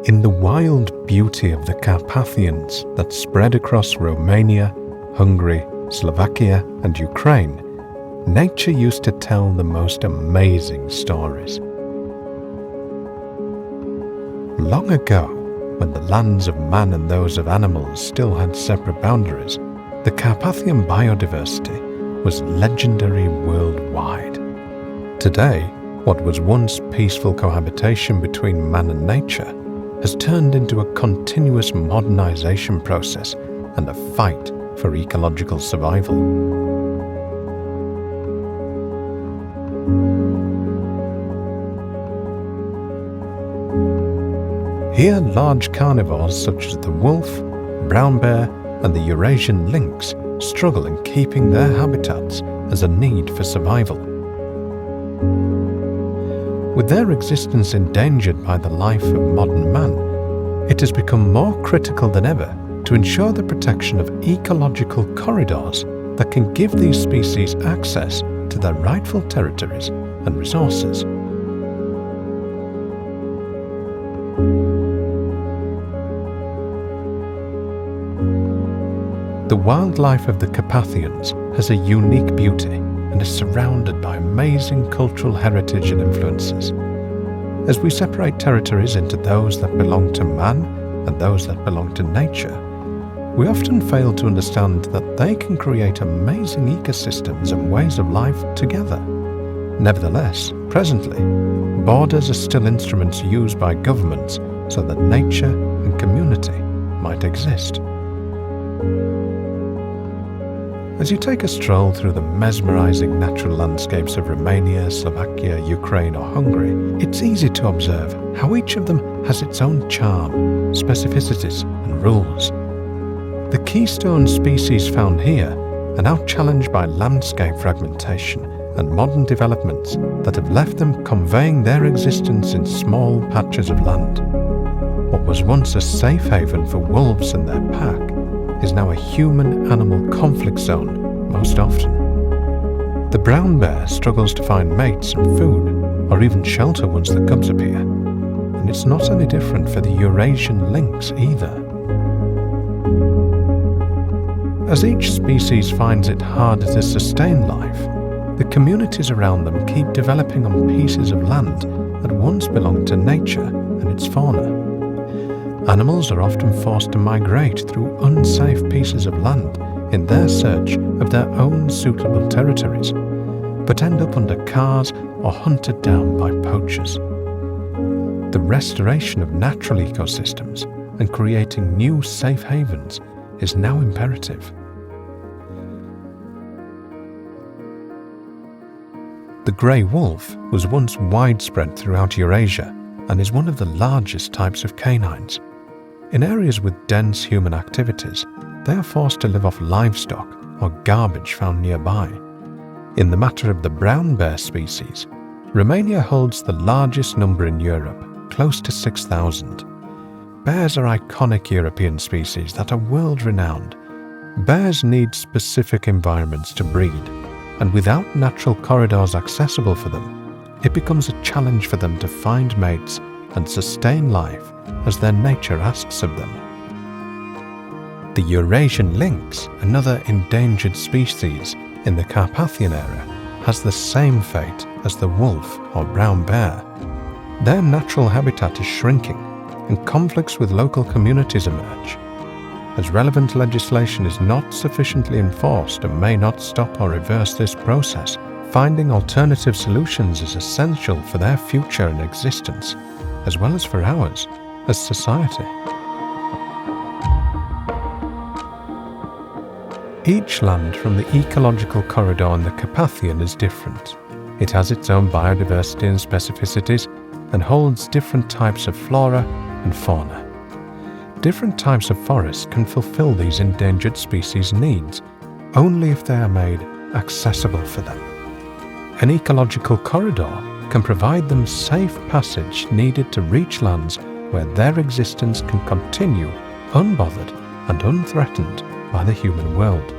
In the wild beauty of the Carpathians that spread across Romania, Hungary, Slovakia, and Ukraine, nature used to tell the most amazing stories. Long ago, when the lands of man and those of animals still had separate boundaries, the Carpathian biodiversity was legendary worldwide. Today, what was once peaceful cohabitation between man and nature has turned into a continuous modernization process and a fight for ecological survival. Here, large carnivores such as the wolf, brown bear, and the Eurasian lynx struggle in keeping their habitats as a need for survival. With their existence endangered by the life of modern man, it has become more critical than ever to ensure the protection of ecological corridors that can give these species access to their rightful territories and resources. The wildlife of the Carpathians has a unique beauty and is surrounded by amazing cultural heritage and influences. As we separate territories into those that belong to man and those that belong to nature, we often fail to understand that they can create amazing ecosystems and ways of life together. Nevertheless, presently, borders are still instruments used by governments so that nature and community might exist. As you take a stroll through the mesmerizing natural landscapes of Romania, Slovakia, Ukraine, or Hungary, it's easy to observe how each of them has its own charm, specificities, and rules. The keystone species found here are now challenged by landscape fragmentation and modern developments that have left them conveying their existence in small patches of land. What was once a safe haven for wolves and their pack is now a human-animal conflict zone most often. The brown bear struggles to find mates and food, or even shelter once the cubs appear, and it's not any different for the Eurasian lynx either. As each species finds it harder to sustain life, the communities around them keep developing on pieces of land that once belonged to nature and its fauna. Animals are often forced to migrate through unsafe pieces of land in their search of their own suitable territories, but end up under cars or hunted down by poachers. The restoration of natural ecosystems and creating new safe havens is now imperative. The grey wolf was once widespread throughout Eurasia and is one of the largest types of canines. In areas with dense human activities, they are forced to live off livestock or garbage found nearby. In the matter of the brown bear species, Romania holds the largest number in Europe, close to 6,000. Bears are iconic European species that are world-renowned. Bears need specific environments to breed, and without natural corridors accessible for them, it becomes a challenge for them to find mates and sustain life as their nature asks of them. The Eurasian lynx, another endangered species in the Carpathian area, has the same fate as the wolf or brown bear. Their natural habitat is shrinking, and conflicts with local communities emerge. As relevant legislation is not sufficiently enforced and may not stop or reverse this process, finding alternative solutions is essential for their future and existence, as well as for ours as society. Each land from the ecological corridor in the Carpathian is different. It has its own biodiversity and specificities and holds different types of flora and fauna. Different types of forests can fulfill these endangered species' needs only if they are made accessible for them. An ecological corridor can provide them safe passage needed to reach lands where their existence can continue unbothered and unthreatened by the human world.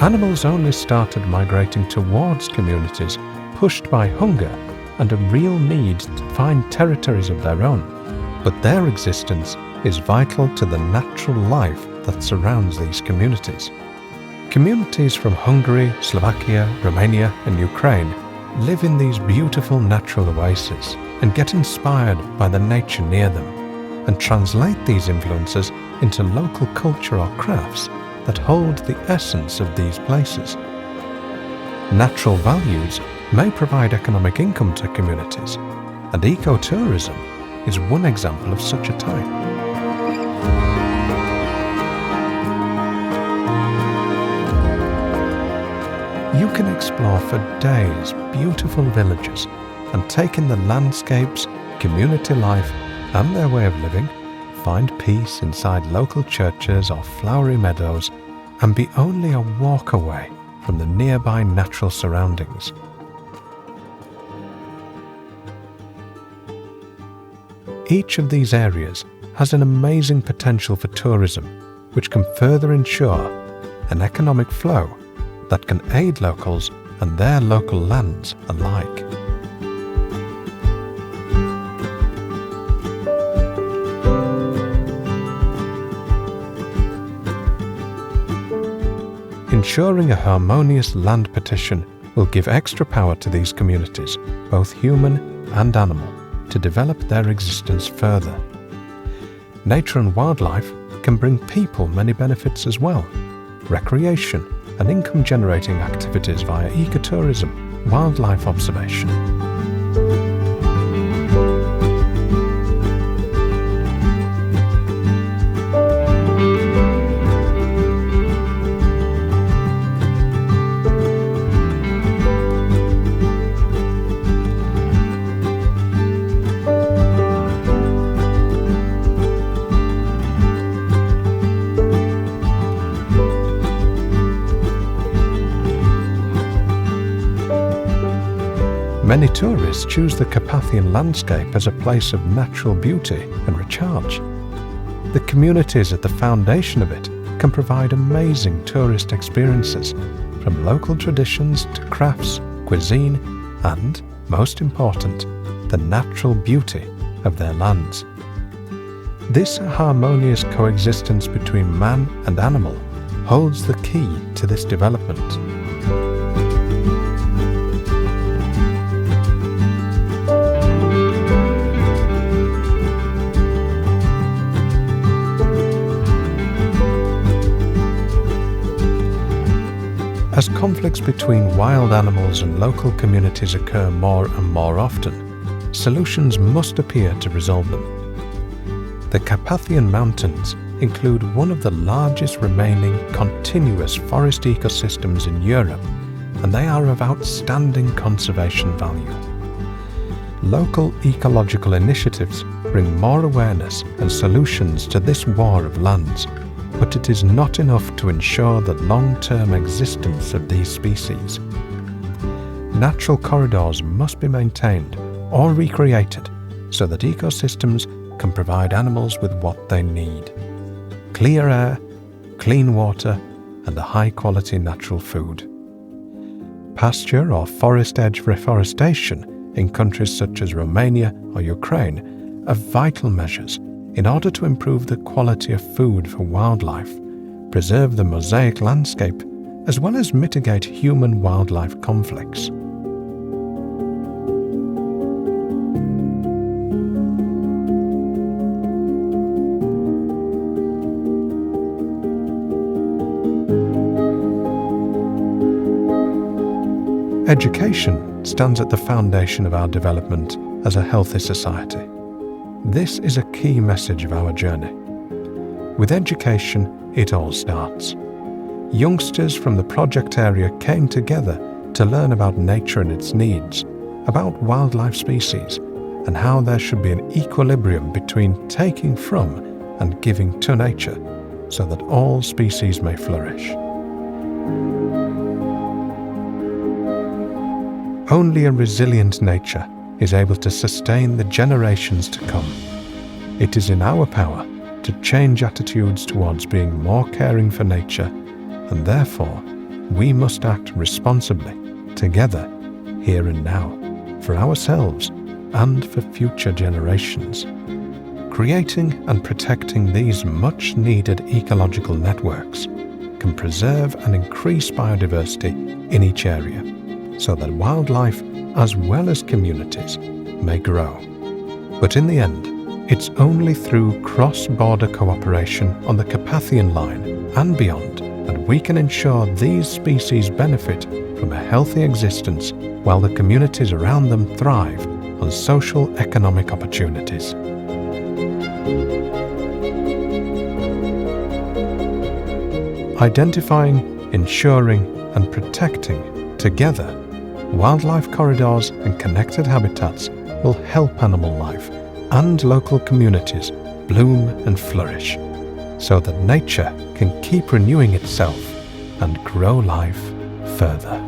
Animals only started migrating towards communities pushed by hunger and a real need to find territories of their own, but their existence is vital to the natural life that surrounds these communities. Communities from Hungary, Slovakia, Romania and Ukraine live in these beautiful natural oases and get inspired by the nature near them, and translate these influences into local culture or crafts that hold the essence of these places. Natural values may provide economic income to communities, and ecotourism is one example of such a type. You can explore for days beautiful villages and take in the landscapes, community life and their way of living, find peace inside local churches or flowery meadows, and be only a walk away from the nearby natural surroundings. Each of these areas has an amazing potential for tourism, which can further ensure an economic flow that can aid locals and their local lands alike. Ensuring a harmonious land partition will give extra power to these communities, both human and animal, to develop their existence further. Nature and wildlife can bring people many benefits as well: recreation and income-generating activities via ecotourism, wildlife observation. Many tourists choose the Carpathian landscape as a place of natural beauty and recharge. The communities at the foundation of it can provide amazing tourist experiences, from local traditions to crafts, cuisine, and, most important, the natural beauty of their lands. This harmonious coexistence between man and animal holds the key to this development. As conflicts between wild animals and local communities occur more and more often, solutions must appear to resolve them. The Carpathian Mountains include one of the largest remaining continuous forest ecosystems in Europe, and they are of outstanding conservation value. Local ecological initiatives bring more awareness and solutions to this war of lands, but it is not enough to ensure the long-term existence of these species. Natural corridors must be maintained or recreated so that ecosystems can provide animals with what they need: clear air, clean water, and a high-quality natural food. Pasture or forest edge reforestation in countries such as Romania or Ukraine are vital measures in order to improve the quality of food for wildlife, preserve the mosaic landscape, as well as mitigate human-wildlife conflicts. Education stands at the foundation of our development as a healthy society. This is a key message of our journey. With education, it all starts. Youngsters from the project area came together to learn about nature and its needs, about wildlife species, and how there should be an equilibrium between taking from and giving to nature, so that all species may flourish. Only a resilient nature is able to sustain the generations to come. It is in our power to change attitudes towards being more caring for nature, and therefore we must act responsibly, together, here and now, for ourselves and for future generations. Creating and protecting these much-needed ecological networks can preserve and increase biodiversity in each area, so that wildlife as well as communities may grow. But in the end, it's only through cross-border cooperation on the Carpathian Line and beyond that we can ensure these species benefit from a healthy existence while the communities around them thrive on social economic opportunities. Identifying, ensuring and protecting together wildlife corridors and connected habitats will help animal life and local communities bloom and flourish, so that nature can keep renewing itself and grow life further.